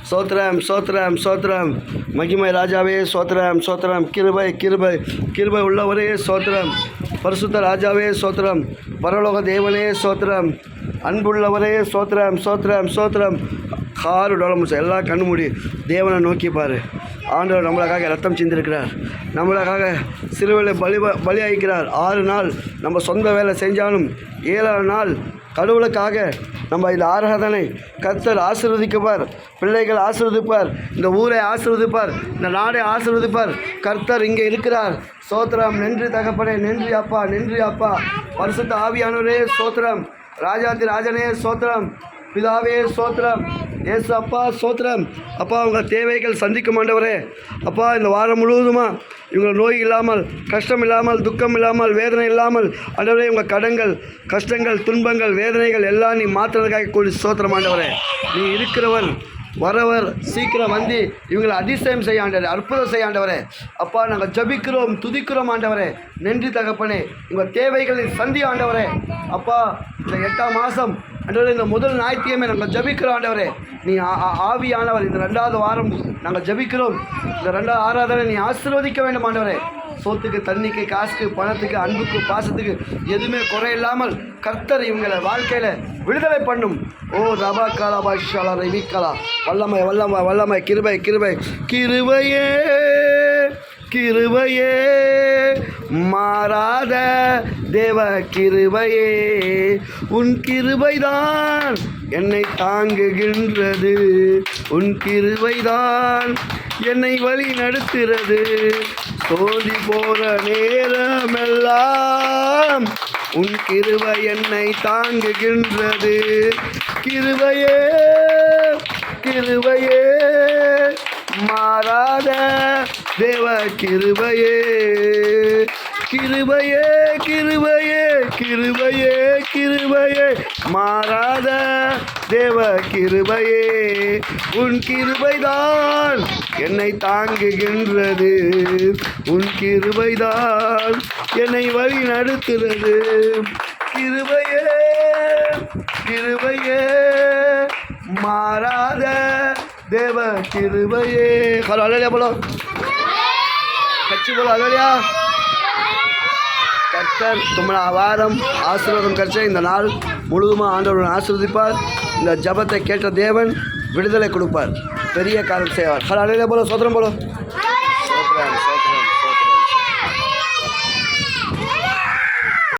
சோத்ரம் சோத்ரம் சோத்ரம் மகிமை ராஜாவே சோத்ரம் சோத்ரம் கிருபை கிருபை கிருபை உள்ளவரே சோத்ரம் பரிசுத்த ராஜாவே சோத்ரம் பரலோக தேவனே சோத்ரம் அன்புள்ளவரே சோத்ரம் சோத்ரம் சோத்ரம் காரு டொலமுச எல்லா கண்ணு மூடி தேவனை நோக்கி பாரு. ஆண்டவர் நம்மளுக்காக ரத்தம் சிந்திருக்கிறார், நம்மளுக்காக சிறுவேளை பலியாகிறார். 6 நாள் நம்ம சொந்த வேலை செஞ்சாலும் 7ஆம் நாள் கடவுளுக்காக நம்ம இந்த ஆராதனை கர்த்தர் ஆசீர்வதிப்பார், பிள்ளைகள் ஆசீர்வதிப்பார், இந்த ஊரை ஆசீர்வதிப்பார், இந்த நாடை ஆசீர்வதிப்பார். கர்த்தர் இங்கே இருக்கிறார். சோத்திரம். நன்றி தகப்பனே, நன்றி அப்பா, நன்றி அப்பா. பரிசுத்த ஆவியானவரே சோத்திரம், ராஜாதி ராஜனே சோத்திரம், பிதாவே சோத்திரம், ஏசு அப்பா சோத்திரம். அப்பா உங்கள் தேவைகள் சந்திக்கும் ஆண்டவரே. அப்பா இந்த வாரம் முழுவதுமா இவங்க நோய் இல்லாமல், கஷ்டம் இல்லாமல், துக்கம் இல்லாமல், வேதனை இல்லாமல் ஆண்டவரே உங்கள் கடன்கள், கஷ்டங்கள், துன்பங்கள், வேதனைகள் எல்லாம் நீ மாற்றுறதுக்காக கூடி சோத்திரம் ஆண்டவரே. நீ இருக்கிறவர், வரவர், சீக்கிரம் வந்து இவங்களை அதிசயம் செய்ய ஆண்டவரே, அற்புதம் செய்ய ஆண்டவரே. அப்பா நாங்கள் ஜபிக்கிறோம், துதிக்கிறோம் ஆண்டவரே. நன்றி தகப்பனே. உங்கள் தேவைகளை சந்தி ஆண்டவரே. அப்பா இந்த 8ஆம் மாதம் ஆண்டவரே, இந்த முதல் ஞாயிற்றுக்கிழமை நாங்கள் ஜபிக்கிறோம் ஆண்டவரே. நீ ஆவியானவர் இந்த 2வது வாரம் நாங்கள் ஜபிக்கிறோம். இந்த 2வது ஆராதனை நீ ஆசீர்வதிக்க வேண்டும் ஆண்டவரே. சோத்துக்கு, தண்ணிக்கு, காசுக்கு, பணத்துக்கு, அன்புக்கு, பாசத்துக்கு எதுவுமே குறையில்லாமல் கர்த்தர் இவங்களை வாழ்க்கையில் விடுதலை பண்ணும். ஓ ரபா காலா பாஷாலா ரவிக்காலா வல்லமை வல்லமை வல்லமை கிருபை கிருபை கிருபையே கிருபையே மாறாத தேவ கிருபையே, உன் கிருபைதான் என்னை தாங்குகின்றது, உன் கிருபைதான் என்னை வழி நடத்துகிறது. சோதி போற நேரமெல்லாம் உன் கிருபை என்னை தாங்குகின்றது. கிருபையே கிருபையே மாறாத தேவ கிருபையே, கிருபையே கிருபையே கிருபையே கிருபையே மாறாத தேவ கிருபையே, உன் கிருபைதான் என்னை தாங்குகின்றது, உன் கிருபைதான் என்னை வழி நடத்துகிறது. கிருபையே கிருபையே மாறாத தேவ கிருபையே. ஹலோ அலையா போலோ கட்சி போலோ அலையா. கர்த்தர் तुम्हारा வாரம் ஆசீர்வாதம் கட்சி இந்த நாள் முழுவதுமாக ஆண்டவரை ஆசீர்வதிப்பார். இந்த ஜபத்தை கேட்ட தேவன் விடுதலை கொடுப்பார், பெரிய காரியம் செய்வார். ஹலோ அலையா போலோ சோதரம் போலோ.